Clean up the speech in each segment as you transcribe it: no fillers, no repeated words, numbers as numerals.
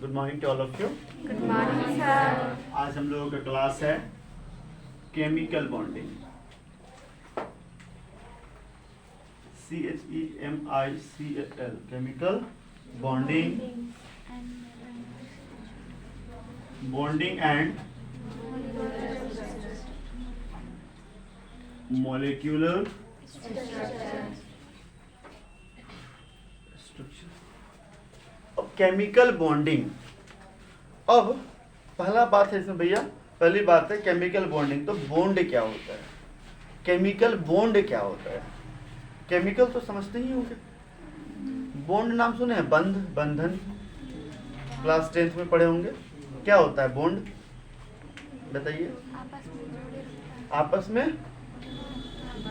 Good morning to all of you. Good morning sir. आज हम लोगों का क्लास है chemical bonding, CHEMICAL, chemical bonding and molecular structure. अब केमिकल बॉन्डिंग, अब पहला बात है इसमें भैया, पहली बात है केमिकल बॉन्डिंग। तो बॉन्ड क्या होता है, केमिकल बॉन्ड क्या होता है? केमिकल तो समझते ही होंगे, बॉन्ड नाम सुने हैं, बंध, बंधन, क्लास 10th में पढ़े होंगे। क्या होता है बॉन्ड, बताइए। आपस में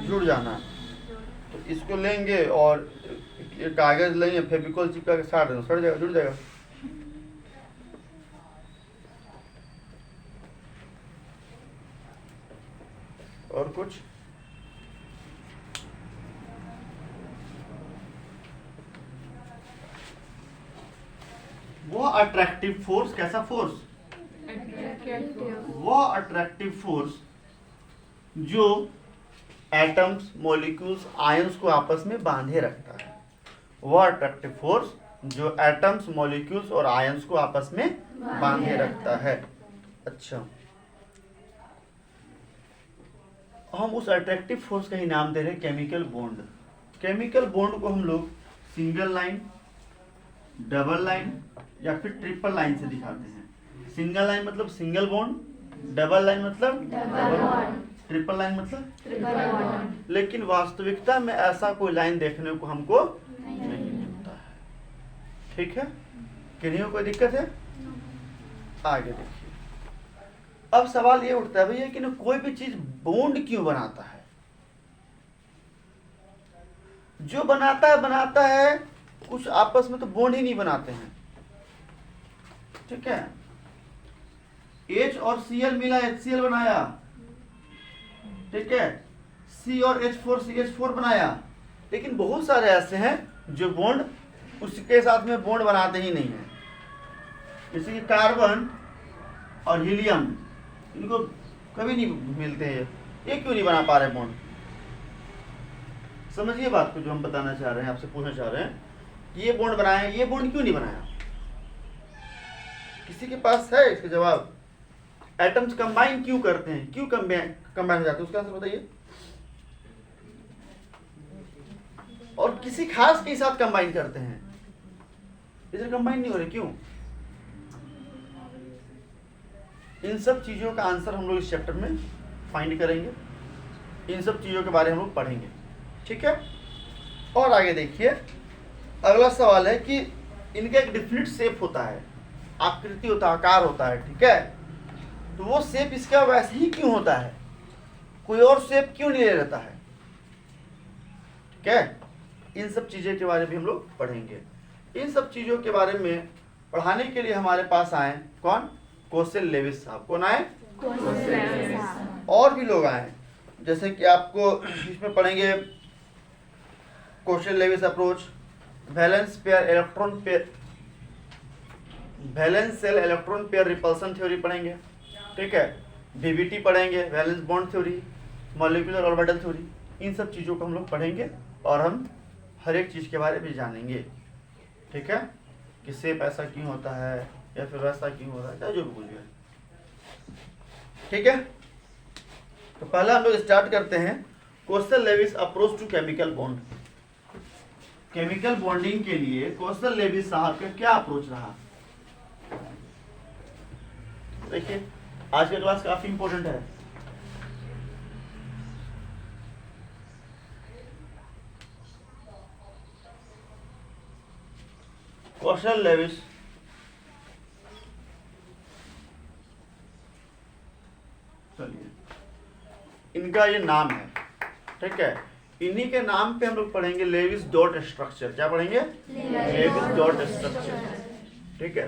जुड़ जाना। तो इसको लेंगे और कागज लेंगे, फेविकॉल चिपका के साट देंगे, सड़ जाएगा, जुड़ जाएगा। और कुछ वो अट्रैक्टिव फोर्स, कैसा फोर्स? वो अट्रैक्टिव फोर्स जो एटम्स, मॉलिक्यूल्स, आयंस को आपस में बांधे रखता है। वो अट्रैक्टिव फोर्स जो एटम्स, मॉलिक्यूल्स और आयंस को आपस में बांधे रखता है। अच्छा, हम उस अट्रैक्टिव फोर्स का ही नाम दे रहे हैं केमिकल बॉन्ड। केमिकल बॉन्ड को हम लोग सिंगल लाइन, डबल लाइन या फिर ट्रिपल लाइन से दिखाते हैं। सिंगल लाइन मतलब सिंगल बॉन्ड, डबल लाइन मतलब डबल बॉन्ड, ट्रिपल लाइन मतलब ट्रिपल बॉन्ड। लेकिन वास्तविकता में ऐसा कोई लाइन देखने को हमको नहीं मिलता है। ठीक है, किन्हीं को कोई दिक्कत है? आगे देखिए। अब सवाल ये उठता है भैया कि ना कोई भी चीज बॉन्ड क्यों बनाता है? जो बनाता है कुछ आपस में तो बॉन्ड ही नहीं बनाते हैं। ठीक है, H और Cl मिला HCl बनाया, ठीक है, C और H4 CH4 बनाया। लेकिन बहुत सारे ऐसे हैं जो बॉन्ड उसके साथ में बॉन्ड बनाते ही नहीं है। जैसे कि कार्बन और हीलियम, इनको कभी नहीं मिलते हैं। ये क्यों नहीं बना पा रहे बॉन्ड? समझिए बात को जो हम बताना चाह रहे हैं, आपसे पूछना चाह रहे हैं कि ये बॉन्ड बनाया, ये बॉन्ड क्यों नहीं बनाया? किसी के पास है इसका जवाब? एटम्स कंबाइन क्यों करते हैं, क्यों कंबाइन हो जाते हैं, उसका आंसर बताइए। और किसी खास के साथ कंबाइन करते हैं, इधर कंबाइन नहीं हो रहे, क्यों? इन सब चीजों का आंसर हम लोग इस चैप्टर में फाइंड करेंगे, इन सब चीजों के बारे में हम लोग पढ़ेंगे। ठीक है, और आगे देखिए। अगला सवाल है कि इनका एक डिफिनिट शेप होता है, आकृति होता है, आकार होता है। ठीक है, तो वो शेप इसका वैसे ही क्यों होता है, कोई और शेप क्यों नहीं ले रहता है? ठीक है, इन सब चीज़ों के बारे में हम लोग पढ़ेंगे। इन सब चीज़ों के बारे में पढ़ाने के लिए हमारे पास आए कौन? कौशल लेविस साहब। कौन आए? और भी लोग आए, जैसे कि आपको इसमें पढ़ेंगे Kossel Lewis approach, valence pair electron pair, valence shell electron pair repulsion theory पढ़ेंगे। ठीक है, VBT पढ़ेंगे, valence bond theory, molecular orbital theory. इन सब चीज़ों को हम लोग पढ़ेंगे और हम हर एक चीज़ के बारे में जानेंगे। ठीक है, कि शेप ऐसा क्यों होता है या फिर वैसा क्यों होता है, चाहे जो भी कुछ है। ठीक है, तो पहला हम लोग स्टार्ट करते हैं Kossel Lewis approach to chemical bond. Chemical bonding के लिए कौशल लेविस साहब का क्या अप्रोच रहा? देखिए, आज का क्लास काफी इंपॉर्टेंट है। कौशल लेविस चलिए, इनका ये नाम है। ठीक है, इन्हीं के नाम पे हम लोग पढ़ेंगे लेविस डॉट स्ट्रक्चर। क्या पढ़ेंगे? Lewis dot structure. ठीक है,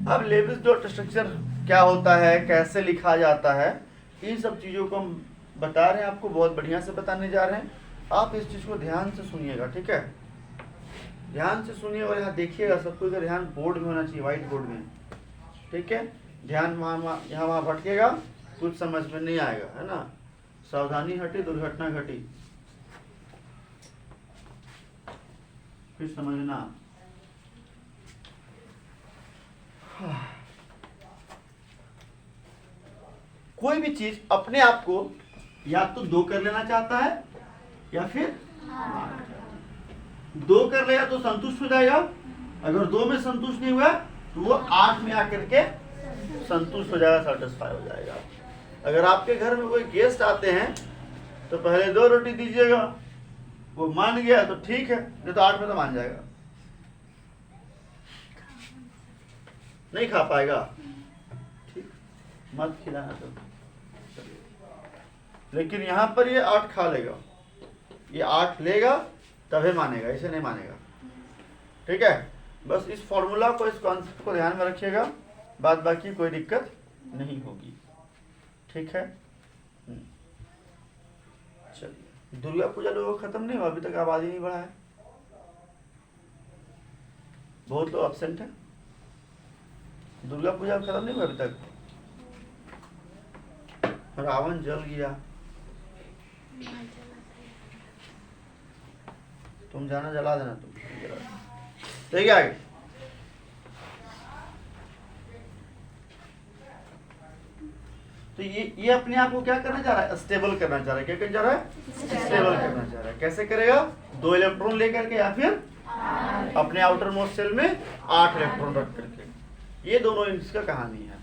अब लेविस डॉट स्ट्रक्चर क्या होता है, कैसे लिखा जाता है, इन सब चीज़ों को हम बता रहे हैं, आपको बहुत बढ़िया से बताने जा रहे हैं। आप इस चीज़ को ध्यान से सुनिएगा। ठीक है, ध्यान से सुनिए और यहाँ देखिएगा, सबको का ध्यान बोर्ड में होना चाहिए, व्हाइट बोर्ड में। ठीक है, ध्यान वहाँ यहाँ वहाँ भटकेगा, कुछ समझ में नहीं आएगा, है ना। सावधानी हटी दुर्घटना घटी, फिर समझना। कोई भी चीज अपने आप को या तो 2 कर लेना चाहता है या फिर 2 कर लेगा तो संतुष्ट हो जाएगा, अगर 2 में संतुष्ट नहीं हुआ तो वो 8 में आकर के संतुष्ट हो जाएगा, सेटिस्फाई हो जाएगा। अगर आपके घर में कोई गेस्ट आते हैं तो पहले 2 रोटी दीजिएगा, वो मान गया तो ठीक है, नहीं तो 8 में तो मान जाएगा, नहीं खा पाएगा, ठीक, मत खिलाना तो। लेकिन यहाँ पर ये 8 खा लेगा, ये 8 लेगा तभी मानेगा, इसे नहीं मानेगा। ठीक है, बस इस फॉर्मूला को, इस कॉन्सेप्ट को ध्यान में रखिएगा, बाद बाकी कोई दिक्कत नहीं होगी। ठीक है, चलिए। दुर्गा पूजा लोगों का खत्म नहीं हुआ अभी तक, आबादी नहीं बढ़ा है, बहुत लोग एब्सेंट है। दुर्गा पूजा खत्म नहीं हुआ अभी तक, रावण जल गया, तुम जाना जला देना, तुम ठीक है। आगे तो ये अपने आप को क्या करना चाह रहा है, स्टेबल करना चाह रहा है। क्या करना चाह रहा है, स्टेबल करना चाह रहा है। कैसे करेगा, 2 इलेक्ट्रॉन लेकर के या फिर अपने आउटर मोस्ट सेल में 8 इलेक्ट्रॉन रख करके। ये दोनों इसका कहानी है।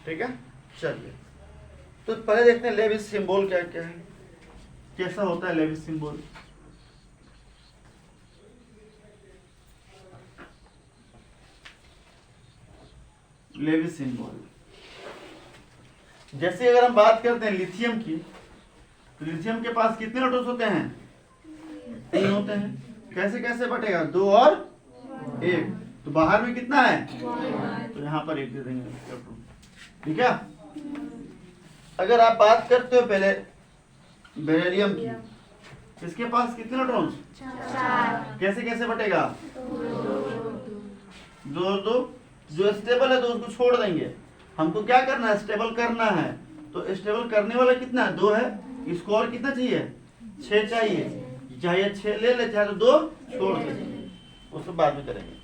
ठीक है, चलिए तो पहले देखते हैं लेविस सिंबल क्या क्या है, कैसा होता है लेविस सिंबल। लेविस सिंबल, जैसे अगर हम बात करते हैं लिथियम की, तो लिथियम के पास कितने इलेक्ट्रॉन्स होते हैं, 3 होते हैं। कैसे कैसे बटेगा, 2 और 1, तो बाहर में कितना है, तो यहाँ पर 1 दे देंगे इलेक्ट्रॉन। ठीक है, अगर आप बात करते हो पहले बेरिलियम की, इसके पास कितने इलेक्ट्रॉन्स, 4। कैसे कैसे बटेगा, 2 जो स्टेबल है तो उसको छोड़ देंगे, हमको क्या करना है, स्टेबल करना है। तो स्टेबल करने वाला कितना है, 2 है, इसको और कितना चाहिए, 6 चाहिए, चाहे 6 ले ले चाहे तो 2 छोड़ दे, उसको बाद में करेंगे।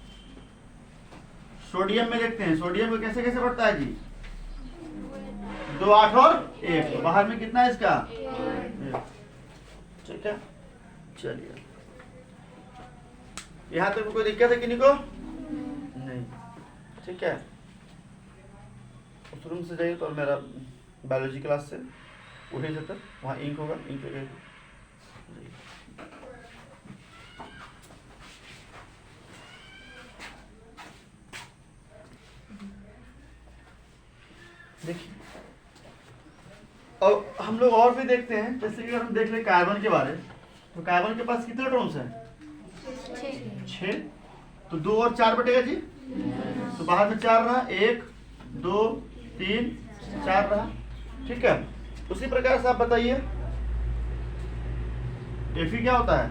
सोडियम में देखते हैं, सोडियम में कैसे कैसे बढ़ता है जी, 2, 8 और 1, तो बाहर में कितना है इसका, 1। ठीक है, चलिए यहाँ तक कोई दिक्कत है किन्हीं को नहीं। ठीक है, उस रूम से जाइए तो मेरा बायोलॉजी क्लास से उठे से तक वहाँ इंक होगा, इंक देखिए। और हम लोग और भी देखते हैं, जैसे कि अगर हम देख ले कार्बन के बारे, तो कार्बन के पास कितने इलेक्ट्रॉन्स हैं, 6, तो 2 और 4 बटेगा जी, तो बाहर में 4 रहा, 1 2 3 4 रहा। ठीक है, उसी प्रकार से आप बताइए Fe क्या होता है,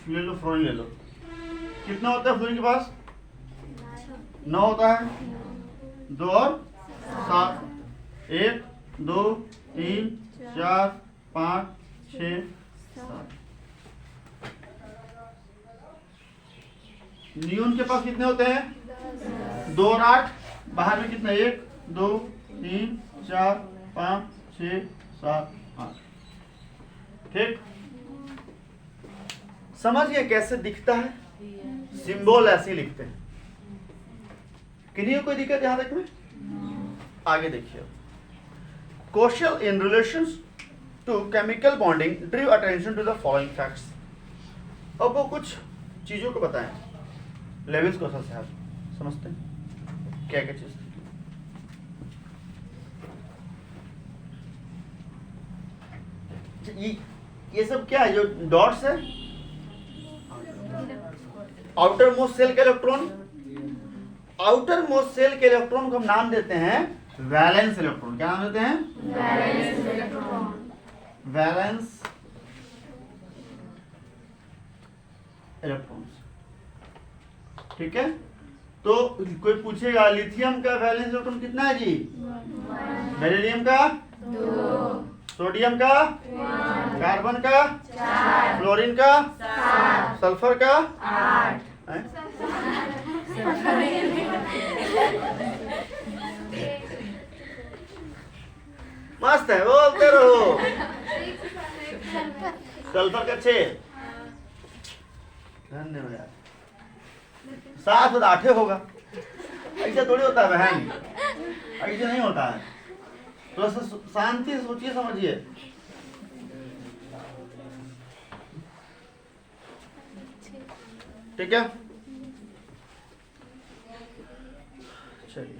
ले लो फ्लोरीन ले लो, कितना होता है फ्लोरीन के पास, 9 होता है, 2 और 7, 1 2 3 4 5 6 7। नियोन के पास कितने होते हैं, 2 और 8, बाहर में कितना, 1 2 3 4 5 6 7 8। ठीक, समझ गए कैसे दिखता है, सिंबल ऐसे लिखते हैं। किन्हीं को कोई दिक्कत यहां तक में, आगे देखिए। Question in relation to chemical bonding draw attention to the following facts. अब वो कुछ चीजों को बताएं, लेविस को से आप समझते हैं क्या क्या चीज। ये सब क्या है, जो डॉट्स है, आउटर मोस्ट सेल के इलेक्ट्रॉन, आउटर मोस्ट सेल के इलेक्ट्रॉन को हम नाम देते हैं वैलेंस इलेक्ट्रॉन। क्या नाम देते हैं, वैलेंस इलेक्ट्रॉन। Valence electrons. ठीक है, तो कोई पूछेगा लिथियम का वैलेंस इलेक्ट्रॉन कितना है जी? बेरिलियम का 2, सोडियम का, कार्बन का, फ्लोरीन का, सल्फर का, 8, हैं? मस्त है, बोलते रहो। सल्फर का 6, धन्यवाद। 7 और 8 होगा। ऐसे थोड़ी होता है बहन, ऐसे नहीं होता है। थोड़ा सा शांति से सोचिए समझिए। ठीक है, चलिए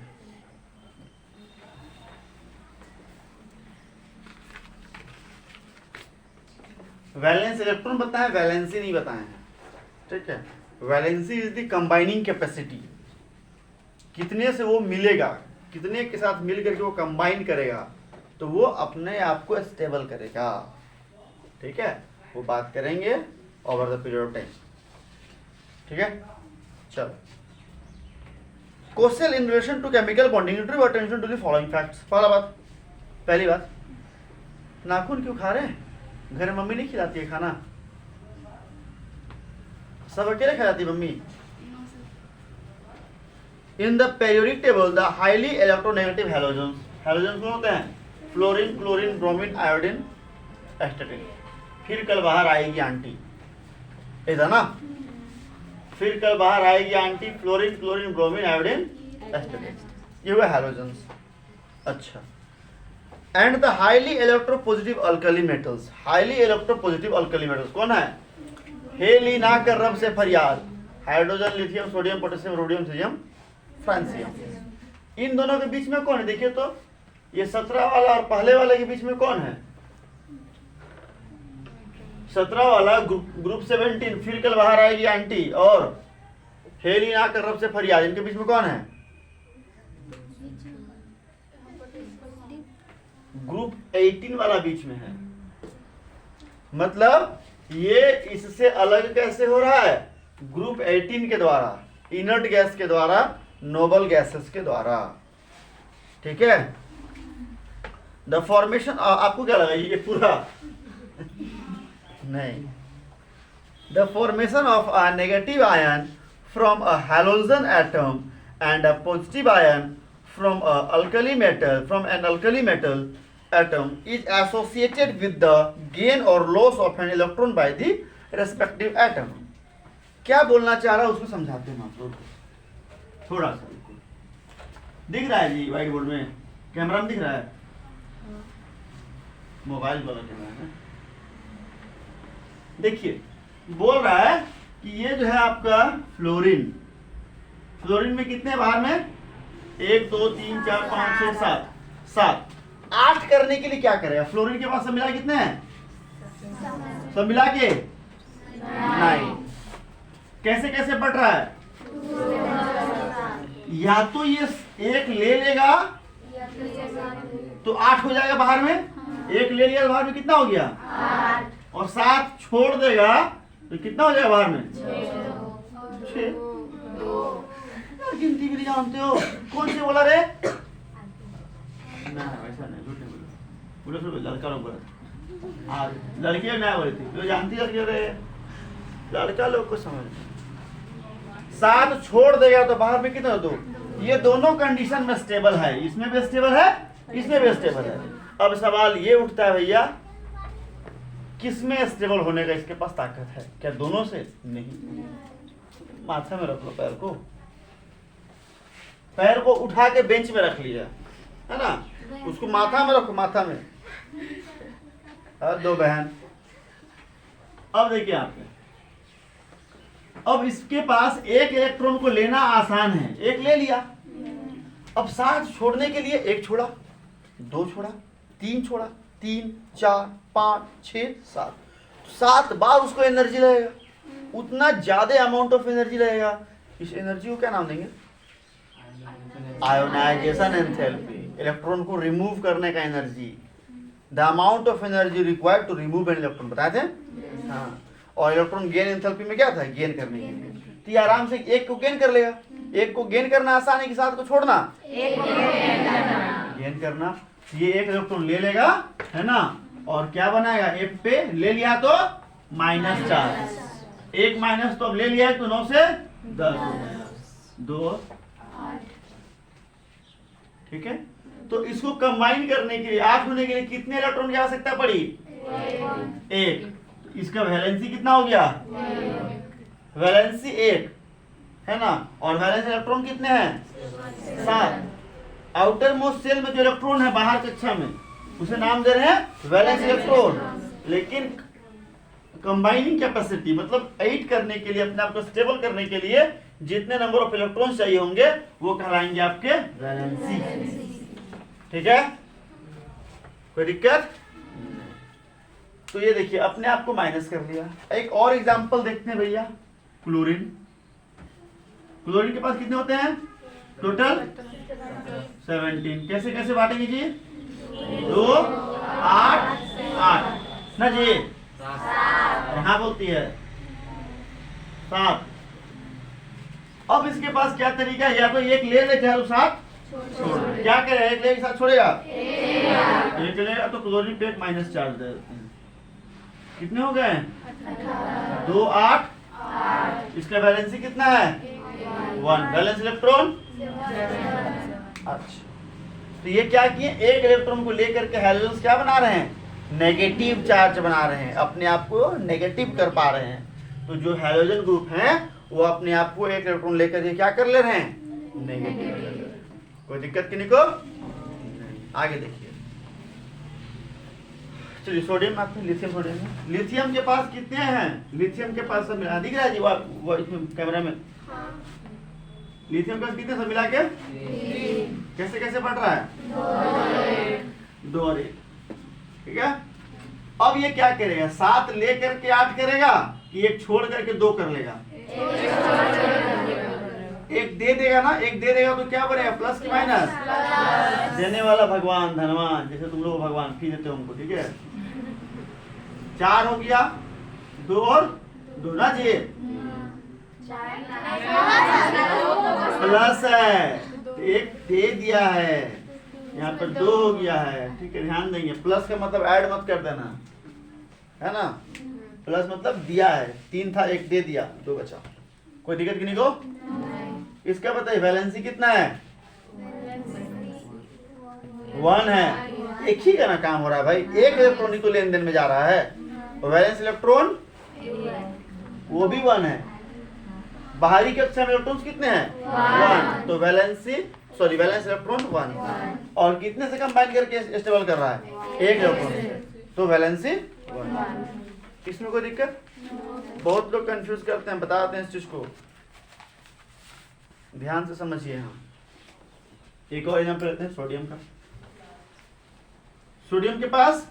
वैलेंस इलेक्ट्रॉन बताएं, वैलेंसी नहीं बताए हैं। ठीक है, valency is the combining capacity, कितने से वो मिलेगा, कितने के साथ मिल करके वो कंबाइन करेगा तो वो अपने आप को स्टेबल करेगा। ठीक है, वो बात करेंगे over the period of time. ठीक है, चलो question in relation to chemical bonding draw attention to the following facts. पहली बात, नाखून क्यों खा रहे हैं? घर में मम्मी नहीं खिलाती है खाना? सब अकेले खिलाती है mummy? In the periodic table the highly electronegative halogens, halogens कौन होते हैं? Fluorine, chlorine, bromine, iodine, एस्टेटिन। फिर कल बाहर आएगी आंटी, ऐसा ना? फिर कल बाहर आएगी aunty, fluorine, chlorine, bromine, iodine, astatine, ये हुआ हैलोजेंस। अच्छा, and the highly electropositive alkali metals, highly electropositive alkali metals कौन है? हेली ना कर रब से फरियाद, hydrogen, lithium, sodium, potassium, rhodium, caesium, francium. इन दोनों के बीच में कौन है? देखिए तो ये 17 वाला और पहले वाले के बीच में कौन है? 17 वाला ग्रुप 17, फिर कल बाहर आएगी आंटी, और हेली ना कर रब से फरियाद, इनके बीच में कौन है? ग्रुप 18 वाला बीच में है। मतलब ये इससे अलग कैसे हो रहा है? ग्रुप 18 के द्वारा, इनर्ट गैस के द्वारा, नोबल गैसेस के द्वारा। ठीक है, द फॉर्मेशन, आपको क्या लगा ये पूरा? नहीं, the formation of a negative ion from a halogen atom and a positive ion from a alkali metal, from an alkali metal atom is associated with the gain or loss of an electron by the respective atom। क्या बोलना चाह रहा है उसको समझाते हैं आप लोग को थोड़ा सा। दिख रहा है जी व्हाइट बोर्ड में? कैमरा में दिख रहा है? मोबाइल वाला कैमरा है। देखिए, बोल रहा है कि ये जो है आपका फ्लोरीन, फ्लोरीन में कितने बाहर में? 1 2 3 4 5 6 7, 7 8 करने के लिए क्या करेगा? फ्लोरीन के पास सब मिला कितने हैं? सब मिला के 9। कैसे कैसे बढ़ रहा है? या तो ये 1 ले लेगा तो 8 हो जाएगा बाहर में, 1 ले लिया तो बाहर में कितना हो गया? 8, और 7 छोड़ देगा तो कितना हो जाएगा बाहर में? 6। गिनती भी नहीं जानते हो? कौन से बोला रे? ना वैसा नहीं, झूठ नहीं बोला, बोलो लड़का लोग बोला। हाँ, लड़कियां ना बोली थी, जो जानती लड़कियां रे, लड़का लोग को समझ। 7 छोड़ देगा तो बाहर में कितना? 2। ये दोनों कंडीशन में स्टेबल है, इसमें भी स्टेबल है, इसमें भी स्टेबल है। अब सवाल ये उठता है भैया, किसमें स्टेबल होने का इसके पास ताकत है? क्या दोनों से? नहीं। माथा में रख लो पैर को, पैर को उठा के बेंच में रख लिया है ना, उसको माथा में रखो, माथा में। दो बहन, अब देखिए आपके, अब इसके पास 1 इलेक्ट्रॉन को लेना आसान है, 1 ले लिया। अब 7 छोड़ने के लिए 1 छोड़ा, 2 छोड़ा, 3 छोड़ा, 3 4 5 6 7, 7 बार उसको एनर्जी लगेगा, उतना ज्यादा अमाउंट ऑफ एनर्जी लगेगा। इस एनर्जी को क्या नाम देंगे? आयोनाइजेशन एंथैल्पी, इलेक्ट्रॉन को रिमूव करने का energy, the amount of energy required to remove an electron, बताए थे? हाँ। और इलेक्ट्रॉन गेन एंथैल्पी में क्या था, गेन करने के लिए। तो ये आराम से एक को गेन कर लेगा। एक को गेन करना आसान है कि सात को छोड़ना, गेन करना। ये एक इलेक्ट्रॉन ले लेगा, है ना, और क्या बनाएगा, एक पे ले लिया तो माइनस चार्ज, एक माइनस तो अब ले लिया है तो 9 से 10 हो गया, 2, ठीक है। तो इसको कंबाइन करने के लिए 8 होने के लिए कितने इलेक्ट्रॉन की आवश्यकता पड़ी, एक। इसका वैलेंसी कितना हो गया, वैलेंसी 1 है ना, और वैलेंस इलेक्ट्रॉन कितने हैं, 7। आउटर मोस्ट सेल में जो इलेक्ट्रॉन है बाहर कक्षा में, उसे नाम दे रहे हैं वैलेंस इलेक्ट्रॉन। लेकिन कंबाइनिंग कैपेसिटी मतलब 8 करने के लिए, अपने आप को स्टेबल करने के लिए जितने नंबर ऑफ इलेक्ट्रॉन चाहिए होंगे वो कहलाएंगे आपके वैलेंसी, ठीक है। कोई दिक्कत। तो ये देखिए अपने आप को माइनस कर लिया। एक और एग्जांपल देखते हैं भैया, क्लोरीन। क्लोरीन के पास कितने होते हैं टोटल, 17। कैसे कैसे बांटेंगे जी, 2, 8, 8 ना जी, यहाँ बोलती है 7। अब इसके पास क्या तरीका है, या तो एक ले ले चाहे 7 छोड़। क्या करेगा, एक ले के साथ छोड़ेगा, एक लेगा तो क्लोरीन पे एक माइनस चार्ज दे देते हैं। कितने हो गए, 2, 8। इसका वैलेंसी कितना है, 1। वैलेंस इलेक्ट्रॉन, अच्छा। तो ये क्या किए, एक इलेक्ट्रॉन को लेकर के हैलोजेंस क्या बना रहे हैं, नेगेटिव चार्ज बना रहे हैं, अपने आप को नेगेटिव कर पा रहे हैं। तो जो हैलोजन ग्रुप हैं वो अपने आप को एक इलेक्ट्रॉन लेकर के क्या कर ले रहे हैं, नेगेटिव कर ले रहे हैं। कोई दिक्कत किसी को, आगे देखिए। चलिए सोडियम आपके, लिथियम, सोडियम में लिथियम के पास कितने हैं, लिथियम के पास सब मिला दिख रहा है जी, वो इसमें कैमरा में लिथियम के पास कितने सब मिला के, कैसे कैसे बढ़ रहा है, 2 और 1, ठीक है। अब ये क्या करेगा, 7 लेकर के 8 करेगा कि एक छोड़ करके 2 कर लेगा, एक दे देगा ना, एक दे देगा तो क्या बनेगा, प्लस की माइनस, देने वाला भगवान धनवान, जैसे तुम लोग भगवान फी देते हो उनको, ठीक है। 4 हो गया, 2 और 2 ना जी, प्लस है, एक दे दिया है, यहाँ पर 2 हो गया है, ठीक है। ध्यान देंगे, प्लस का मतलब ऐड मत कर देना, है ना, प्लस मतलब दिया है, 3 था, 1 दे दिया, 2 बचा। कोई दिक्कत किसी को, इसका बताइए वैलेंसी कितना है, 1 है। एक ही का ना काम हो रहा है भाई, एक इलेक्ट्रॉन ही तो लेन देन में जा रहा है, और वैलेंस इलेक्ट्रॉन वो भी 1 है। बाहरी कक्षा में इलेक्ट्रॉन्स कितने हैं, 1। तो वैलेंस इलेक्ट्रॉन 1, और कितने से कंबाइन करके स्टेबल कर रहा है, एक इलेक्ट्रॉन, तो वैलेंसी 1। इसमें कोई दिक्कत, बहुत लोग कंफ्यूज करते हैं, बताते हैं इस चीज को, ध्यान से समझिए। हम एक और एग्जांपल लेते हैं सोडियम का। सोडियम के पास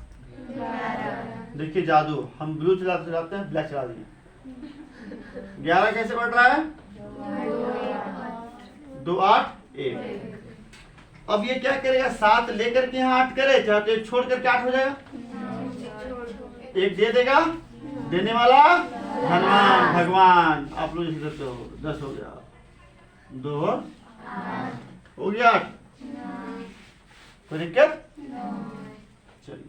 देखिए जादू, हम ब्लू चलाते हैं, ब्लैक चला दिए। 11 कैसे बढ़ रहा है, 2, 8, 1। अब ये क्या करेगा, 7 लेकर के यहाँ 8 करे, चाहे तो 1 छोड़ करके 8 हो जाएगा, 1 दे देगा, देने वाला धनवान भगवान, आप लोग जैसे देते हो, 10 हो गया, 2 हो गया 8। कोई दिक्कत, चलिए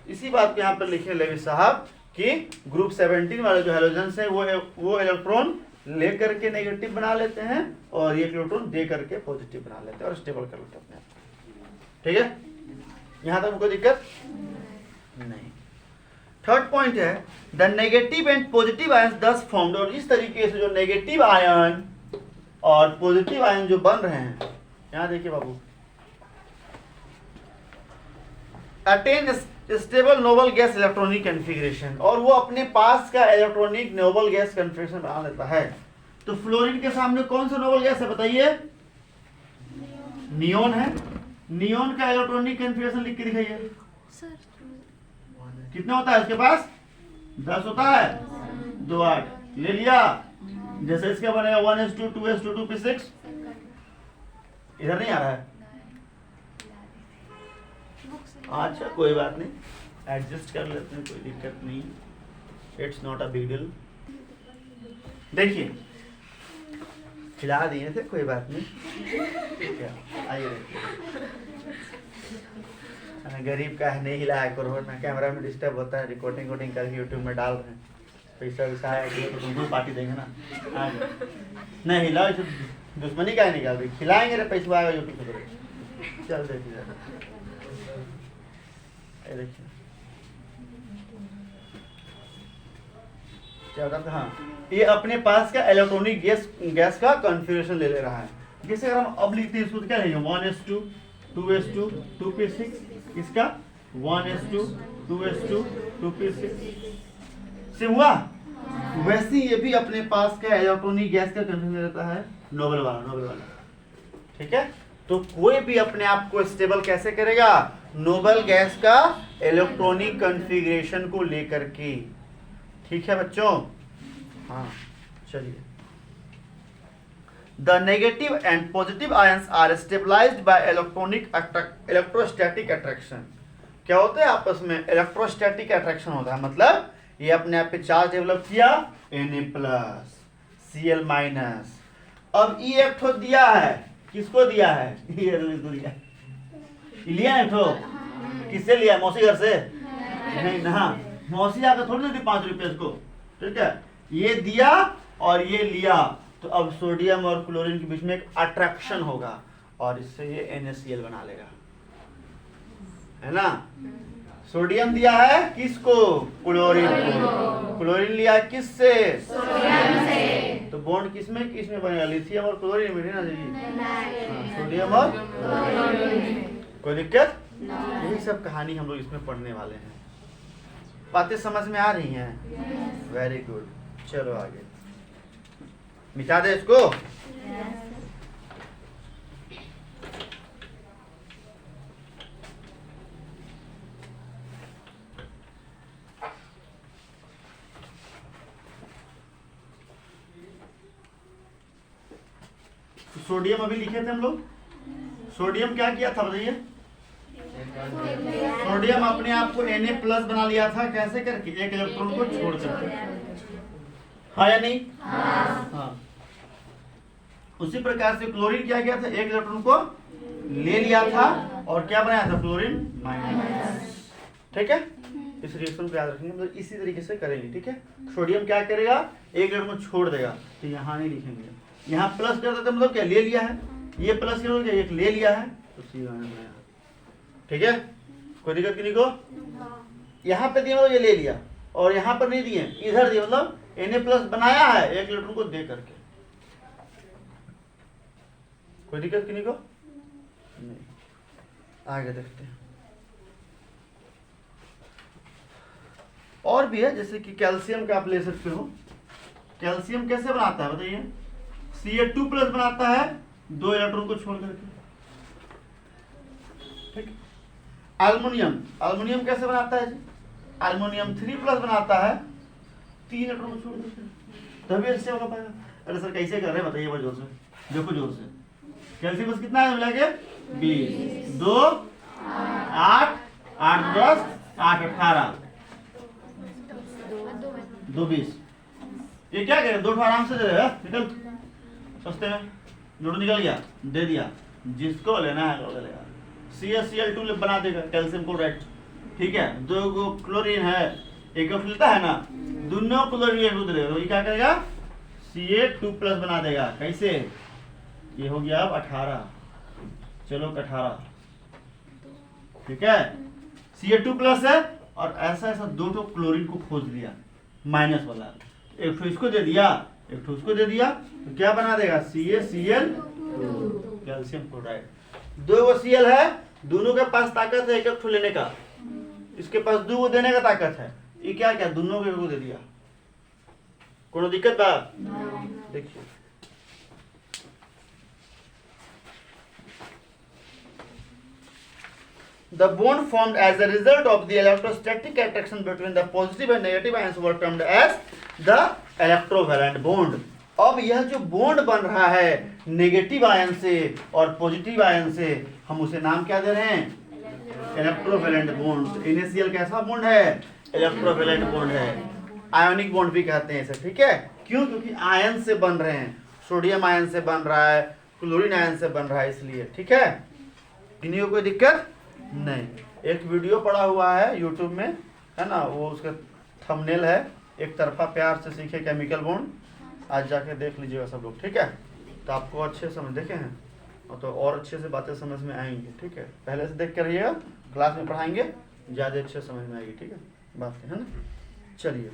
इसी बात पे यहाँ पर लिखे लेवी साहब कि ग्रुप 17 वाले जो हैलोजेंस हैं वो इलेक्ट्रॉन लेकर के नेगेटिव बना लेते हैं, और ये इलेक्ट्रॉन दे करके पॉजिटिव बना लेते हैं और स्टेबल कर लेते हैं अपने आप, ठीक है। यहाँ तक कोई दिक्कत नहीं। थर्ड पॉइंट है, the negative and positive ion thus formed, और इस तरीके से जो नेगेटिव आयन और पॉजिटिव आयन जो बन रहे हैं, यहाँ देखिए बाबू, attain stable noble gas electronic configuration, और वो अपने पास का इलेक्ट्रॉनिक नोबल गैस कॉन्फ़िगरेशन बना लेता है। तो फ्लोरीन के सामने कौन सा नोबल गैस है बताइए, नियोन है। नियोन का इलेक्ट्रॉनिक कॉन्फ़िगरेशन लिख के दिखाइए, कितना होता है इसके पास, 10 होता है, 2, 8 ले लिया। जैसे इसका बनेगा 1s2 2s2 2p6, इधर नहीं आ रहा है, अच्छा कोई बात नहीं, एडजस्ट कर लेते हैं, कोई दिक्कत नहीं। It's not a big deal. देखिए खिला दिए थे, कोई बात नहीं, ठीक है। आइए देखिए, गरीब का है, नहीं हिलाया करो वरना कैमरा में डिस्टर्ब होता है, रिकॉर्डिंग करके यूट्यूब में डाल रहे हैं, पैसा वैसा आया तो तुमको पार्टी देंगे ना। आगे नहीं हिलाओ, इसे दुश्मनी का निकाल रही, खिलाएंगे रे पैसा आएगा यूट्यूब पे। चल देखिए देखिए क्या होता था। हाँ, ये अपने पास का इलेक्ट्रॉनिक गैस का कॉन्फ़िगरेशन ले रहा है। जैसे अगर हम अब लिखते हैं इसको तो क्या लेंगे, 1s2 2s2 2p6, इसका 1s2 2s2 2p6 से हुआ। वैसे ये भी अपने पास का इलेक्ट्रॉनिक गैस का कॉन्फ़िगरेशन रहता है, नोबल वाला, ठीक है। तो कोई भी अपने आप को स्टेबल कैसे करेगा, नोबल गैस का इलेक्ट्रॉनिक कॉन्फ़िगरेशन को लेकर के, ठीक है बच्चों। हाँ चलिए, the negative and positive ions are stabilized by electrostatic attraction. क्या होता है आपस में, इलेक्ट्रोस्टैटिक अट्रैक्शन होता है, मतलब ये अपने आप पे चार्ज डेवलप किया, Na+, Cl-। अब ई एक ठो दिया है, किसको दिया है, ये इसको दिया, लिया है ठो, किससे लिया, मौसी घर से नहीं ना, मौसी आकर थोड़ी दी 5 रुपये इसको, ठीक है। ये दिया और ये लिया, तो अब सोडियम और क्लोरीन के बीच में एक अट्रैक्शन होगा और इससे ये NaCl बना लेगा, है ना। सोडियम दिया है किसको, क्लोरीन को, क्लोरीन लिया किससे, सोडियम से। तो बॉन्ड किसमें बनेगा, लिथियम और क्लोरीन में ना जी। सोडियम और कोई दिक्कत, यही सब कहानी हम लोग इसमें पढ़ने वाले हैं। बातें समझ में आ रही हैं, वेरी गुड। चलो आगे, मिटा दे इसको। तो सोडियम अभी लिखे थे हम लोग, सोडियम क्या किया था बताइए, सोडियम अपने आप को Na+ बना लिया था, कैसे करके, एक इलेक्ट्रॉन को छोड़ करके, हाँ या नहीं, हाँ। उसी प्रकार से क्लोरीन क्या किया था, एक इलेक्ट्रॉन को ले लिया था और क्या बनाया था, क्लोरीन माइनस, ठीक है। इस रिएक्शन को याद रखेंगे, मतलब इसी तरीके से करेंगे, ठीक है। सोडियम क्या करेगा, एक इलेक्ट्रॉन को छोड़ देगा, तो यहाँ नहीं लिखेंगे, यहाँ प्लस कर देते मतलब क्या, ले लिया है, ये प्लस क्या, एक ले लिया है, तो सीधा बनाया, ठीक है। कोई दिक्कत नहीं को, यहाँ पे दिया मतलब ये ले लिया, और यहाँ पर नहीं दिए, इधर दिए मतलब Na+ बनाया है एक इलेक्ट्रॉन को दे करके। कोई दिक्कत नहीं को, नहीं। आगे देखते हैं, और भी है, जैसे कि कैल्शियम का आप ले सकते हो। कैल्शियम कैसे बनाता है बताइए, Ca2+ बनाता है 2 इलेक्ट्रॉन को छोड़ करके, ठीक। अल्मुनियम कैसे बनाता है जी, अल्मुनियम 3+ बनाता है 3 इलेक्ट्रॉन को छोड़ करके, तभी इससे होगा पाएगा। अरे सर कैसे कर रहे हैं बताइए, जोर से देखो, जोर से। कैल्शियम बस कितना है मिला के, 20, 2 8 8 10 8 18 2 20। ये क्या करें, 2 आराम से दे रहे, निकल सस्ते में, नोट निकल गया, दे दिया, जिसको लेना है वो ले लेगा। CaCl2 बना देगा कैल्शियम क्लोराइड, ठीक है। 2 क्लोरीन है, एक मिलता है ना, दोनों क्लोरीन एक दे देगा, तो ये क्या करेगा, Ca2+ बना देगा। कैसे, ये हो गया अब 18, चलो 18, ठीक है। Ca2+ है और ऐसा 2 क्लोरीन को खोज लिया माइनस वाला, एक ठो इसको दे दिया, एक ठो उसको दे दिया, तो क्या बना देगा, CaCl2 कैल्शियम क्लोराइड। 2 Cl है, दोनों के पास ताकत है एक ठो लेने का, इसके पास 2 देने का ताकत है, ये क्या क्या दोनों को दे दिया। कोनो दिक्कत बा, देखिए the bond formed as a result of the electrostatic attraction between the positive and negative ions were termed as the electrovalent bond। अब यह जो बॉन्ड बन रहा है नेगेटिव आयन से और पॉजिटिव आयन से, हम उसे नाम क्या दे रहे हैं, इलेक्ट्रोवेलेंट बॉन्ड। NaCl कैसा बॉन्ड है, इलेक्ट्रोवेलेंट बॉन्ड है, आयोनिक बॉन्ड भी कहते हैं इसे, ठीक है। क्यों? क्योंकि आयन से बन रहे हैं, सोडियम आयन से बन रहा है, क्लोरीन आयन से बन रहा है, इसलिए, ठीक है। इन्हीं को कोई दिक्कत नहीं। एक वीडियो पड़ा हुआ है यूट्यूब में, है ना, वो उसका थंबनेल है, एक तरफा प्यार से सीखे केमिकल बॉन्ड, आज जाके देख लीजिएगा सब लोग, ठीक है। तो आपको अच्छे समझ देखे हैं और तो और अच्छे से बातें समझ में आएंगी, ठीक है। पहले से देख कर रहिएगा, क्लास में पढ़ाएंगे ज़्यादा अच्छे समझ में आएगी, ठीक है बातें, है ना। चलिए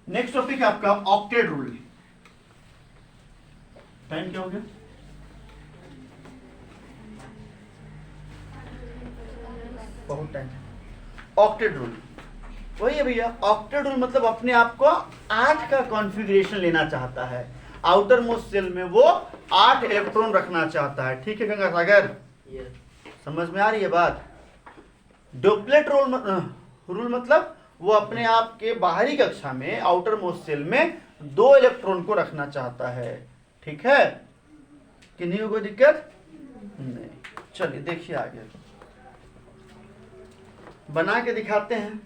नेक्स्ट टॉपिक है आपका ऑक्टेट रूल। टाइम क्या हो गया? बहुत टाइम। ऑक्टेट रूल वही है भैया। ऑक्टेट रूल मतलब अपने आप को 8 का कॉन्फ़िगरेशन लेना चाहता है, आउटर मोस्ट सेल में वो 8 इलेक्ट्रॉन रखना चाहता है, ठीक है गंगा सागर? समझ में आ रही है बात? डोपलेट रूल मतलब वो अपने आप के बाहरी कक्षा में, आउटर मोस्ट सेल में 2 इलेक्ट्रॉन को रखना चाहता है, ठीक है। किन्हीं को कोई दिक्कत नहीं। चलिए देखिए आगे बना के दिखाते हैं,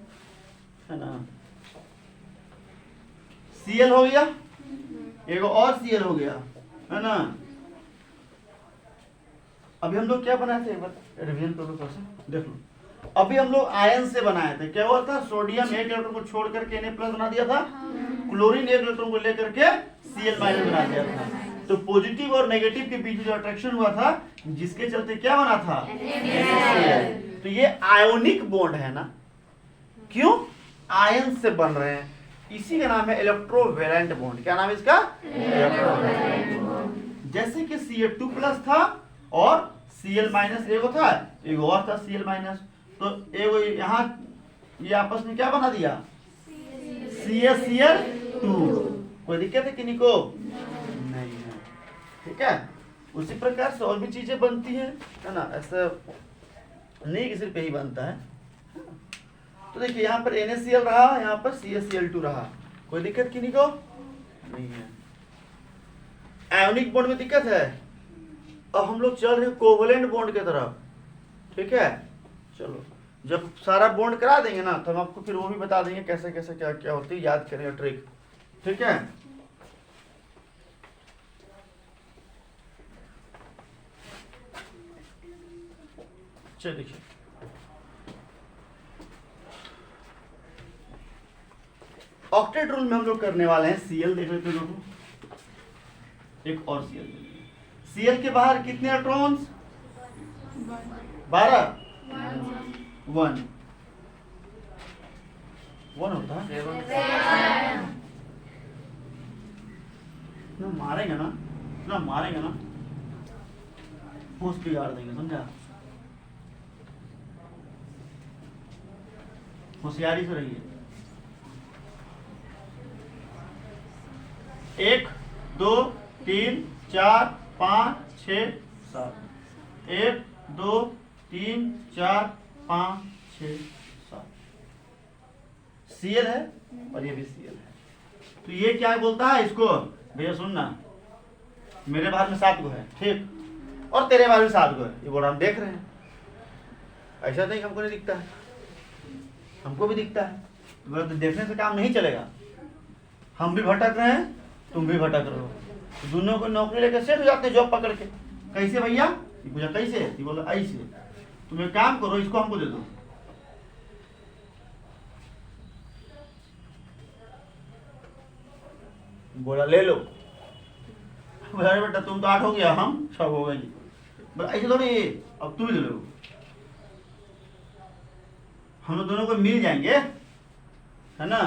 है ना। Cl हो गया, एक और Cl हो गया, है ना। अभी हम लोग क्या बनाए थे, एक बार रिवीजन कर लो थोड़ा सा, देख लो। अभी हम लोग आयन से बनाए थे, क्या हुआ था? सोडियम एक इलेक्ट्रॉन को छोड़ करके Na+ बना दिया था, क्लोरीन एक इलेक्ट्रॉन को लेकर के Cl- बना दिया था। तो पॉजिटिव और नेगेटिव के बीच जो अट्रैक्शन हुआ था, जिसके चलते क्या बना था? NaCl। तो ये आयोनिक बॉन्ड है ना, क्यों? आयन से बन रहे हैं, इसी का नाम है इलेक्ट्रोवैलेंट बॉन्ड। क्या नाम है इसका? Electrovalent bond. जैसे कि Ca2+ था और Cl- एगो था, एगो और था Cl-, तो एगो यहाँ ये आपस में क्या बना दिया? CaCl2। कोई दिक्कत है किन्हीं को? नहीं है, ठीक है। उसी प्रकार से और भी चीजें बनती हैं, है ना, ऐसा नहीं कि सिर्फ यही बनता है। तो देखिए यहाँ पर NaCl रहा, यहाँ पर CaCl2 रहा, कोई दिक्कत किन्हीं को नहीं है। आयोनिक बॉन्ड में दिक्कत है। अब हम लोग चल रहे हैं कोवलेंट बॉन्ड की तरफ, ठीक है। चलो जब सारा बॉन्ड करा देंगे ना, तो हम आपको फिर वो भी बता देंगे कैसे कैसे क्या क्या होती है, याद करेंगे ट्रिक, ठीक है। चलिए देखिए ऑक्टेट रूल में हम लोग करने वाले हैं Cl, देख लेते हैं लोगों, एक और Cl के बाहर कितने इलेक्ट्रॉन्स? 12। 1 होता है ना, मारेंगे ना होश बिगाड़ देंगे, समझा? होशियारी से रहिए। 1 2 3 4 5 6 7। 1 2 3 4 5 6 7। Cl है और ये भी Cl है। तो ये क्या बोलता है इसको? भैया सुनना, मेरे बाहर में 7 गो है, ठीक, और तेरे बाहर में 7 गो है, ये बोल हम देख रहे हैं। ऐसा नहीं हमको नहीं दिखता है, हमको भी दिखता है। तो देखने से काम नहीं चलेगा, हम भी भटक रहे हैं, तुम भी भटक रहे हो, तो दोनों को नौकरी लेकर सेट हो जाते हैं जॉब पकड़ के। कैसे भैया? ये पूछा कैसे? ये बोला ऐसे। तुम एक काम करो, इसको हमको दे दो। बोला ले लो। बोला अरे बेटा तुम तो 8 हो गया, हम 6 हो गए जी। बोला ऐसे थोड़ी, अब तुम ही ले लो, हम लोग दोनों को मिल जाएंगे, है ना।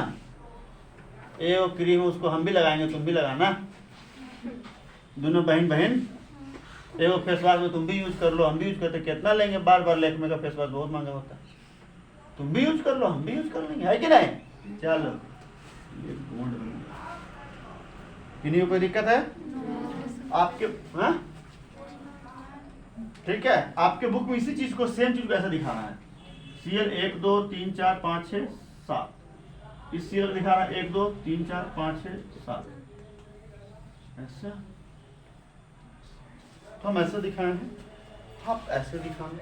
ये वो क्रीम उसको हम भी लगाएंगे, तुम भी लगाना, दोनों बहन बहन। एगो फेस वॉश में तुम भी यूज कर लो, हम भी यूज करते, कितना लेंगे बार बार? लैक्मे का फेस वॉश बहुत महंगा होता है, तुम भी यूज कर लो, हम भी यूज कर लेंगे, है कि नहीं? चलो ये बॉन्ड बन गया। किन्हीं को कोई दिक्कत है आपके? हाँ ठीक है, आपके बुक में इसी चीज को, सेम चीज को ऐसा दिखाना है। Cl 1 2 3 4 5 6 7। इस Cl दिखा रहा है 1 2 3 4 5 6 7, ऐसा। तो हम ऐसे दिखाए हैं, आप ऐसे दिखाना,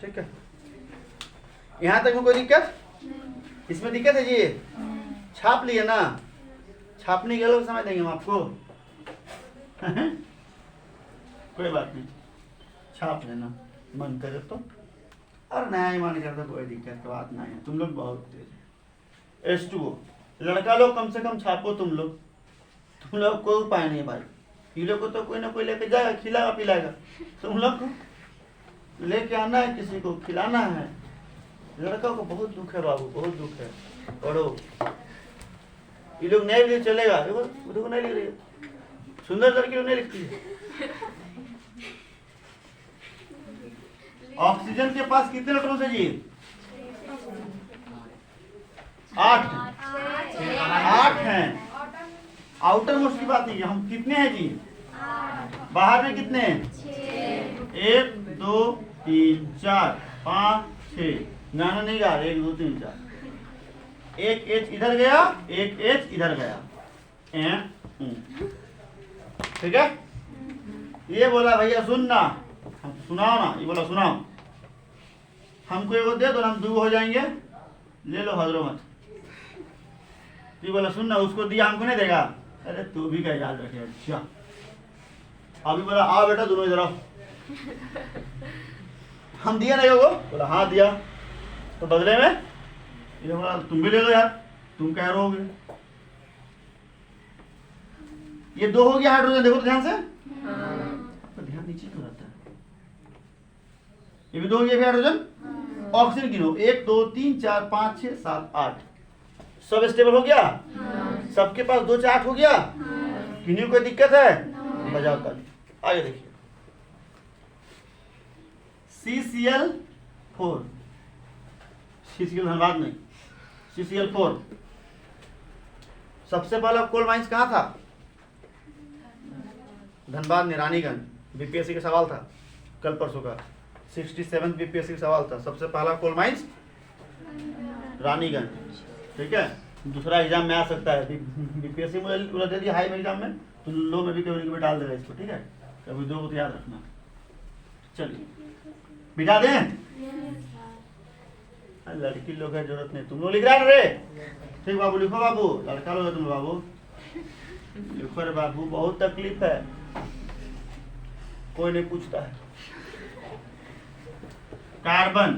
ठीक है। यहां तक में कोई दिक्कत? इसमें दिक्कत है जी? छाप लिए ना? छापने के अलग समय देंगे हम आपको। कोई बात नहीं, छाप लेना मन करे तो। और नया ही मन करता कोई दिक्कत की बात नहीं है। तुम लोग बहुत तेज है। H2O लड़का लोग कम से कम छापो तुम लोग। तुम लोग कोई उपाय नहीं भाई। ये लोग को तो कोई ना कोई लेके जाएगा, खिलाएगा पिलाएगा। तुम लोग को लेके आना है, किसी को खिलाना है। लड़का को बहुत दुख है बाबू, बहुत दुख है। पढ़ो। ये लोग नहीं भी चलेगा, देखो नहीं लिख रही है। सुंदर लड़की लोग नहीं लिखती है। ऑक्सीजन के पास कितने इलेक्ट्रॉन है जी? 8 हैं। आउटर मोस्ट की बात नहीं है। हम कितने हैं जी? बाहर में कितने हैं? 1 2 3 4 5 6। गाना नहीं गा रहे। 1 2 3 4। एक एच इधर गया, एक एच इधर गया। ठीक है। ये बोला भैया सुनना, हम सुनाओ ना। ये बोला सुनाओ। हमको एगो दे दो, हम 2 हो जाएंगे। ले लो हजरो मत। ये बोला सुनना, उसको दिया हमको नहीं देगा। अरे तू भी क्या याद रखे। अच्छा अभी बोला आओ बेटा दोनों इधर आओ। हम दिया नहीं वो? बोला हाँ दिया। तो बदले में ये बोला तुम भी ले लो यार, तुम कह रहे होगे। ये 2 हो गया हाइड्रोजन। देखो तो ध्यान से। तो ध्यान नीचे क्यों रहता है? ये भी 2 हो गया हाइड्रोजन। ऑक्सीजन गिनो 1 2 3 4 5 6 7 8। सब स्टेबल हो गया? सबके पास 2 4 8 हो गया? किन्हीं कोई दिक्कत है? बजाओ ताली। आगे देखिए CCl4। CCl धनबाद नहीं, CCl4। सबसे पहला कोल माइंस कहाँ था? धनबाद में, रानीगंज। बीपीएससी का सवाल था कल परसों का। 67 बीपीएससी का सवाल था। सबसे पहला कोल माइंस रानीगंज। ठीक है। दूसरा एग्जाम में आ सकता है। बीपीएससी में उलझ दे दिया हाई में एग्जाम में, तो लो में भी कभी डाल देगा इसको। ठीक है। कभी 2 को याद रखना। चलिए बिठा दें। लड़की लोग है जरूरत नहीं। तुम लोग लिख रहे हैं रे? ठीक बाबू लिखो। बाबू लड़का लोग है तुम बाबू, लिखो रे बाबू। बहुत तकलीफ है, कोई नहीं पूछता है। कार्बन।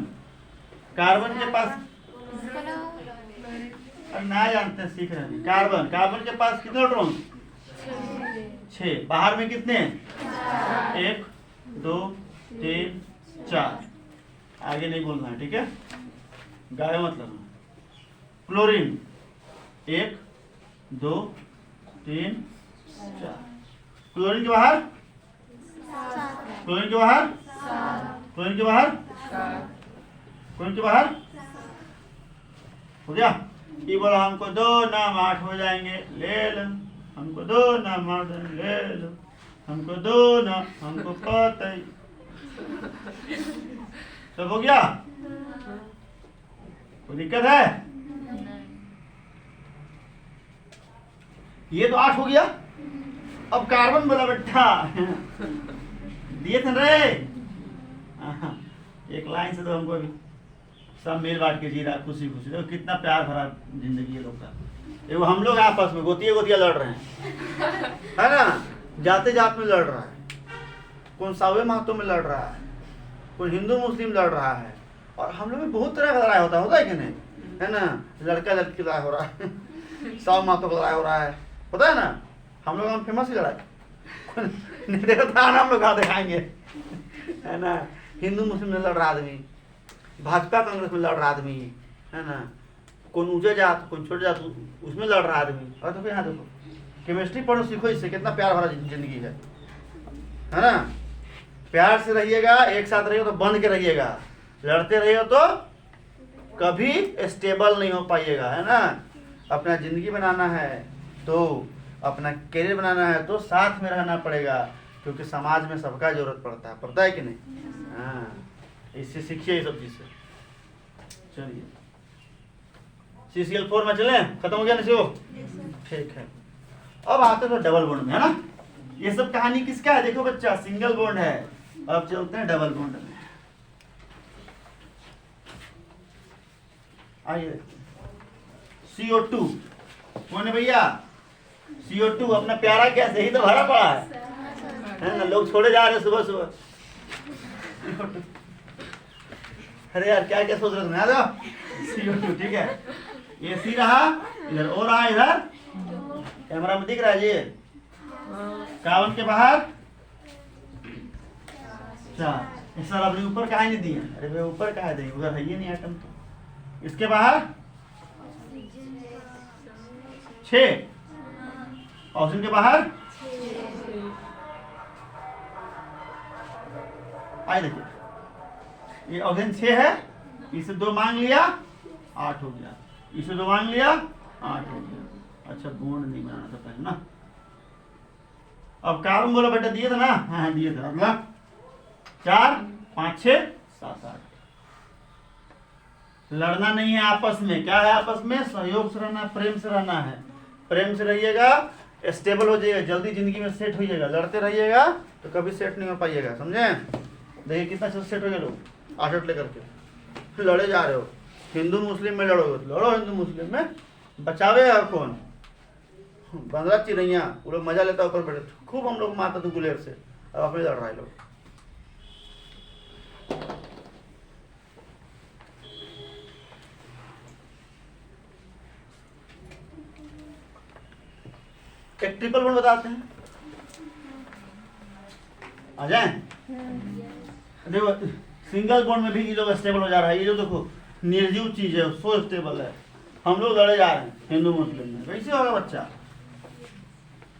कार्बन के पास ना जानते, सीख रहे हैं। कार्बन के पास कितने इलेक्ट्रॉन? 6। बाहर में कितने? 1 2 3 4। आगे नहीं बोलना है। ठीक है। गाय मतलब क्लोरीन 1 2 3 4। क्लोरीन के बाहर, क्लोरीन के बाहर, क्लोरीन के बाहर, क्लोरीन के बाहर हो गया। ये बोला हमको 2 नाम 8 हो जाएंगे, ले लो। हमको 2 नाम 8 ले लो। हमको 2 नाम, हमको पता ही। सब हो गया? कोई दिक्कत है? ये तो 8 हो गया। अब कार्बन बोला बेटा दिए थे रे। एक लाइन से तो हमको भी सब मिल बांट के जी रहा, खुशी खुशी। देखो कितना प्यार भरा जिंदगी है लोग का। देखो हम लोग आपस में गोतिया लड़ रहे हैं, है ना? जाते जात में लड़ रहा है, कौन सावे महतो में लड़ रहा है, कोई हिंदू मुस्लिम लड़ रहा है। और हम लोग में बहुत तरह का लड़ाई होता है कि नहीं? है ना? लड़का लड़की की लड़ाई हो रहा है, साव महतो का लड़ाई हो रहा है, होता है ना? हम लोग में फेमस ही लड़ाई नहीं देखा था ना, हम लोग कहाँ दिखाएंगे, है ना? हिंदू मुस्लिम में लड़ रहा आदमी, भाजपा कांग्रेस में लड़ रहा आदमी, है ना? कौन ऊंचे जात कौन छोटे जात उसमें लड़ रहा आदमी। और देखो यहाँ देखो, केमिस्ट्री पढ़ो सीखो, इससे कितना प्यार भरा जिंदगी है ना? प्यार से रहिएगा, एक साथ रहिए तो बंध के रहिएगा, लड़ते रहिए तो कभी स्टेबल नहीं हो पाइएगा, है ना? अपना जिंदगी बनाना है तो, अपना करियर बनाना है तो साथ में रहना पड़ेगा, क्योंकि समाज में सबका जरूरत पड़ता है कि नहीं? हाँ, इससे सीखिए ये सब चीज से। चलिए CCl4 में चले, खत्म हो गया ना? ठीक है। अब आते तो डबल बॉन्ड में, है ना? ये सब कहानी किसका है? देखो बच्चा, सिंगल बॉन्ड है। अब चलते हैं डबल बॉन्ड में। आइए देखते हैं। CO2 कौन है भैया? CO2 अपना प्यारा गैस, यही तो भरा पड़ा है ना? लोग छोड़े जा रहे हैं सुबह सुबह। अरे यार क्या क्या सोच रहे थे? आ जाओ। CO2 ठीक है, ये सी रहा इधर, और रहा इधर, कैमरा में दिख रहा है ये कार्बन के बाहर चार। सर अपने ऊपर कहा नहीं दिए? अरे भाई ऊपर कहा देंगे, उधर है ये नहीं एटम। तो इसके बाहर 6, ऑक्सीजन के बाहर आइए देखिए, ये ऑक्सीजन 6 है, इसे 2 मांग लिया 8 हो गया, इसे 2 मांग लिया 8 हो गया। अच्छा बॉन्ड नहीं बनाना था पहले ना। अब कार्बन बोला बेटा दिए थे ना? हाँ दिए थे। अगला 4 5 6 7 8। लड़ना नहीं है आपस में। क्या है आपस में? सहयोग से रहना, प्रेम से रहना है। प्रेम से रहिएगा, स्टेबल हो जाइएगा, जल्दी जिंदगी में सेट होइएगा। लड़ते रहिएगा तो कभी सेट नहीं हो पाइएगा, समझे? देखिए कितना सेट हो गए लोग 8 लेकर के लड़े जा रहे हो। हिंदू मुस्लिम में लड़ोगे, लड़ो हिंदू मुस्लिम में, बचावे और कौन? बंदरा चिड़ैया, वो लोग मजा लेता ऊपर बैठे, खूब हम लोग मारते थे गुलेर से, अब अपने लड़ रहा है लोग। एक ट्रिपल बॉन्ड बताते हैं, आ जाए। देखो सिंगल बॉन्ड में भी ये लोग स्टेबल हो जा रहा है। ये जो देखो निर्जीव चीज है, सो स्टेबल है। हम लोग लड़े जा रहे हैं हिंदू मुस्लिम में, कैसे होगा बच्चा?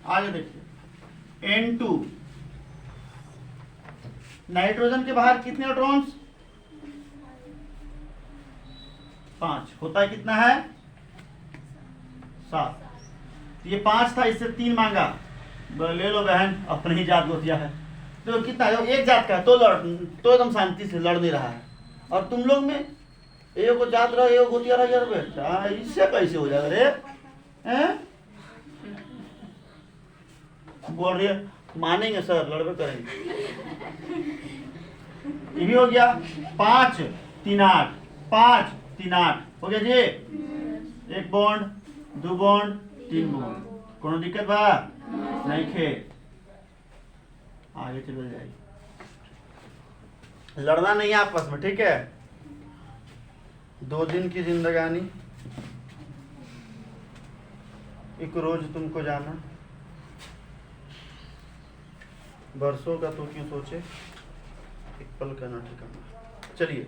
आगे देखिए N2, नाइट्रोजन के बाहर कितने इलेक्ट्रॉन्स? 5। होता है कितना है? 7। ये 5 था, इससे 3 मांगा, ले लो बहन, अपने ही जात गोतिया है। तो कितना है? एक जात का है, तो एकदम शांति से लड़ नहीं रहा है। और तुम लोग में एक को जात रहा, एक गोतिया रहा यार बेटा, इससे कैसे हो जाएगा रे? हैं? बोल रही है मानेंगे सर, लड़बे करेंगे। ये भी हो गया 5 3 8, 5 3 8 हो गया जी। 1 बॉन्ड, 2 बॉन्ड, 3 बॉन्ड, कोनो दिक्कत बा? नहीं खे। आगे चलो जाइए, लड़ना नहीं है आपस में, ठीक है? 2 दिन की जिंदगानी, एक रोज तुमको जाना, बरसों का तो क्यों सोचे, एक पल का ना ठिकाना। चलिए,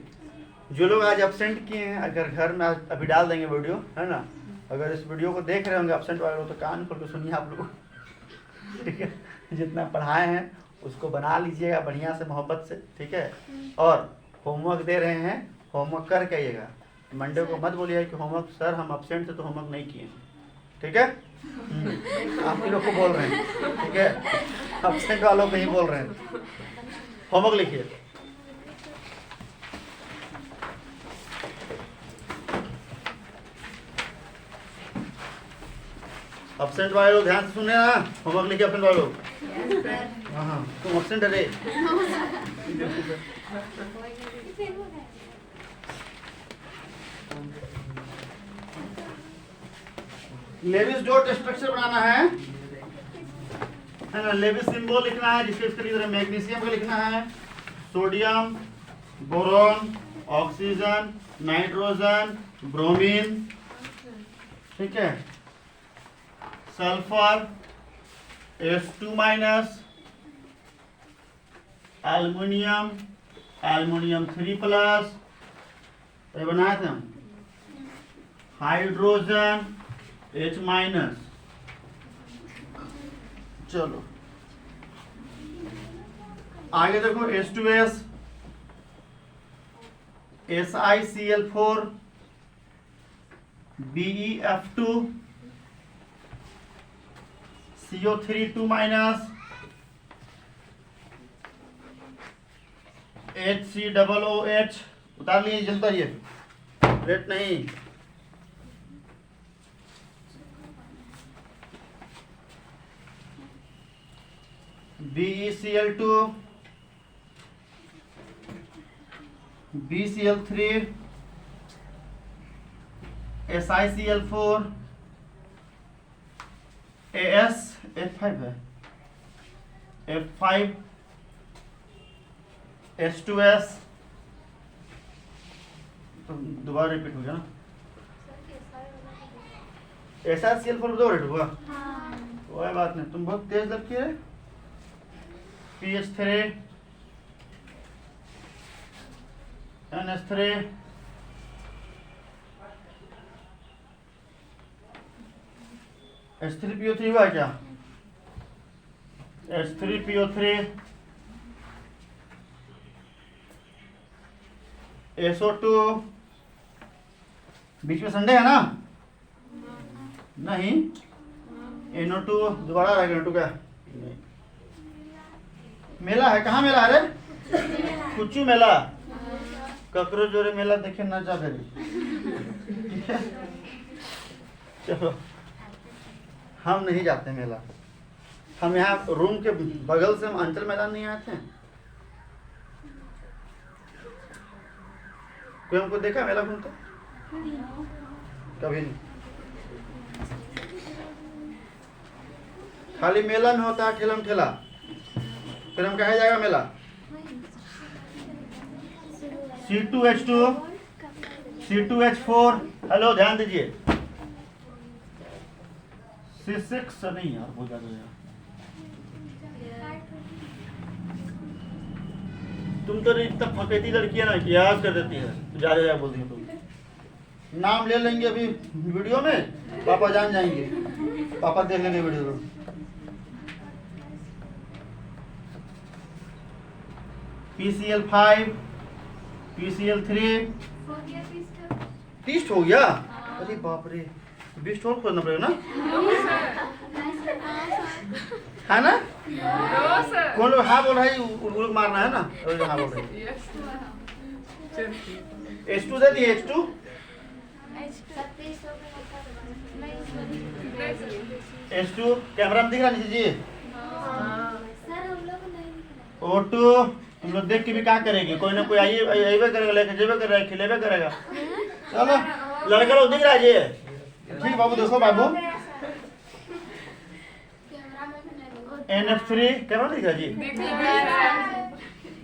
जो लोग आज एब्सेंट किए हैं, अगर घर में आज अभी डाल देंगे वीडियो, है ना? अगर इस वीडियो को देख रहे होंगे एब्सेंट वाले लोग, तो कान खोल के सुनिए आप लोग, ठीक है? जितना पढ़ाए हैं उसको बना लीजिएगा बढ़िया से, मोहब्बत से, ठीक है? और होमवर्क दे रहे हैं, होमवर्क करके आइएगा। मंडे को मत बोलिए कि होमवर्क सर हम एब्सेंट थे तो होमवर्क नहीं किए, ठीक है? आप ही लोग को बोल रहे हैं, ठीक है? एब्सेंट वालों को ही बोल रहे हैं, होमवर्क लिखिए। एब्सेंट वाले लोग ध्यान से सुने ना, होमवर्क लिखिए एब्सेंट वाले लोग। हाँ तुम एब्सेंट है रे। लेविस डॉट स्ट्रक्चर बनाना है ना? लेविस सिंबल लिखना है, जिसके इसके लिए मैग्नीशियम का लिखना है, sodium, boron, oxygen, nitrogen, bromine, ठीक है? सल्फर H2-, एल्युमिनियम, एल्युमिनियम 3+, ये बनाए थे हम, हाइड्रोजन H-। चलो आगे देखो H2S, SiCl4, BeF2, CO3 2-, HCOOH, उतार लिए जलता, ये रेट नहीं, BeCl2, BCl3, SiCl4 AS F5 है, F5 H2S, तो दोबारा रिपीट हो गया ना, SiCl4 दो रेट हुआ, कोई बात नहीं, तुम बहुत तेज लगती है। PH3 NH3 H3PO3 हुआ क्या? H3PO3 SO2, बीच में संडे है ना? नहीं, NO2 दोबारा आ गया, NO2 क्या? नहीं। मेला है, कहाँ मेला है रे? कुचू मेला, ककरो जोरे मेला देखे ना जा फिर। ठीक है, चलो हम नहीं जाते मेला, हम यहाँ रूम के बगल से हम अंचल मैदान नहीं आते हैं। कोई हमको देखा मेला घूमते? कभी नहीं। खाली मेला में होता है ठेलम ठेला, फिर हम कहा जाएगा मेला। C2H2 C2H4, हेलो ध्यान दीजिए। C6 नहीं यार, बहुत ज्यादा यार। तुम तो इतना फकेती लड़की है ना कि याद कर देती है, तो जा जा बोलती है तुम। नाम ले लेंगे अभी वीडियो में, पापा जान जाएंगे, पापा देख लेंगे वीडियो को। PCl5 PCl3 20 हो गया। अरे बाप रे, 20 और खोजना पड़ेगा ना, है ना? कौन लोग हाँ बोल रहा है, उन लोग मारना है ना, और हाँ बोल रहे हैं। H2 दे दिए, H2 H2 कैमरा में दिख रहा नीचे जी। O2 तुम लोग देख के भी क्या करेगी, कोई ना कोई आइए आइए करेगा, लेके जेबे करेगा, खिलेबे करेगा। चलो लड़का लोग दिख रहा है जी, ठीक बाबू, देखो बाबू। NF3 कैमरा दिख रहा है जी,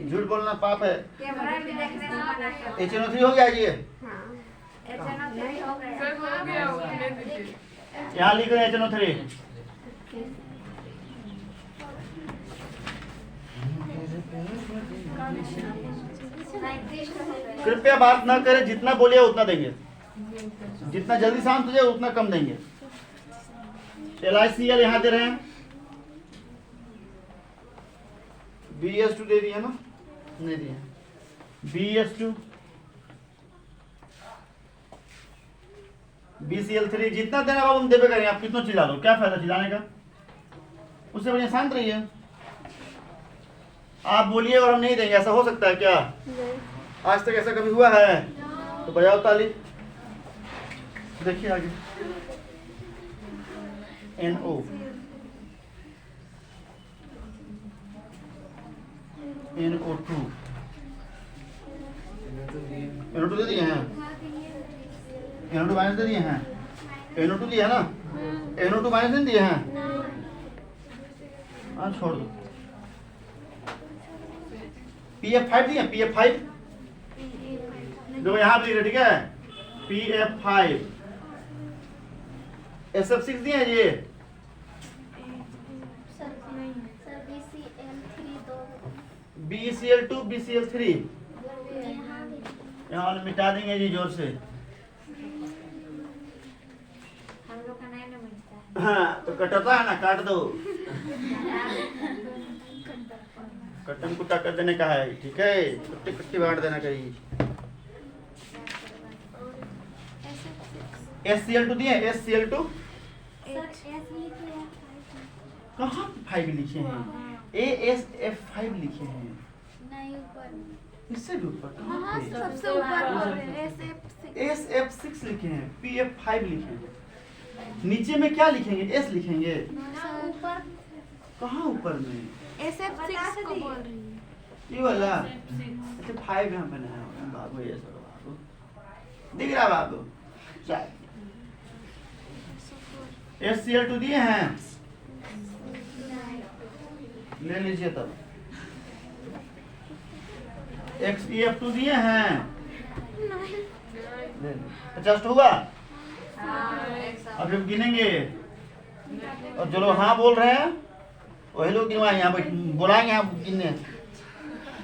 झूठ बोलना पाप है। HNO3 हो गया जी, यहाँ लिख रहे हैं HNO3। कृपया बात ना करें, जितना बोलिए उतना देंगे, जितना जल्दी शांत हो जाए उतना कम देंगे। LiCl यहाँ दे रहे हैं, BS2 दे दिए ना, नहीं दिए, BS2 BCl3 जितना देना बाबू हम देवे करेंगे, आप कितना चिल्ला दो, क्या फायदा चिल्लाने का, उससे बढ़िया शांत रहिए। आप बोलिए और हम नहीं देंगे, ऐसा हो सकता है क्या? आज तक ऐसा कभी हुआ है? तो बजाओ ताली। देखिए आगे, NO NO2 NO2 दे दिए हैं, NO2 माइनस दे दिए हैं, NO2 दिया है ना, NO2 माइनस नहीं दिए हैं, हाँ छोड़ दो। PF5 दिए, PF5 देखो यहाँ पे लिख रहे, ठीक है, PF5 SF6 दिए हैं ये, BCl2 BCl3 यहाँ मिटा देंगे जी जोर से। हाँ तो कटता है ना, काट दो, कटन कुटा कर देने का है, ठीक है, कुट्टी कुट्टी बांट देना कहीं। SCl2 दिए, SCl2 कहाँ 5 लिखे हैं, ASF5 लिखे हैं, इससे भी ऊपर कहाँ पे? सबसे ऊपर SF6 लिखे हैं, PF5 लिखे हैं, नीचे में क्या लिखेंगे? S लिखेंगे, कहाँ ऊपर में? SF6 को बोल रही है, ये वाला, अच्छा 5 यहाँ पे ना है बाबू, ये सब बाबू दिख रहा बाबू, चल HCl2 दिए हैं, ले लीजिए तब। XeF2 दिए हैं, 50 होगा। अभी हम गिनेंगे और जो लोग हाँ बोल रहे हैं वही लोग गिनवाएंगे, यहाँ पे बुलाएंगे आप गिनने।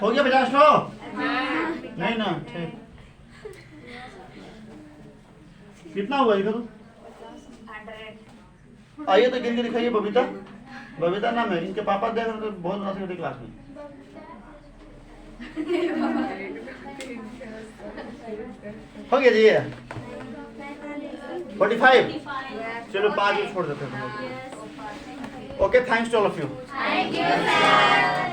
हो गया 50 तो नहीं ना, ठीक। कितना हुआ इधर? आइए तो गिन के दिखाइए। बबीता, बबीता नाम है इनके पापा, देख रहे तो बहुत बड़ा से क्लास में। हो गया जी 45। चलो 5 छोड़ देते हैं। Okay, thanks to all of you. Thank you, sir.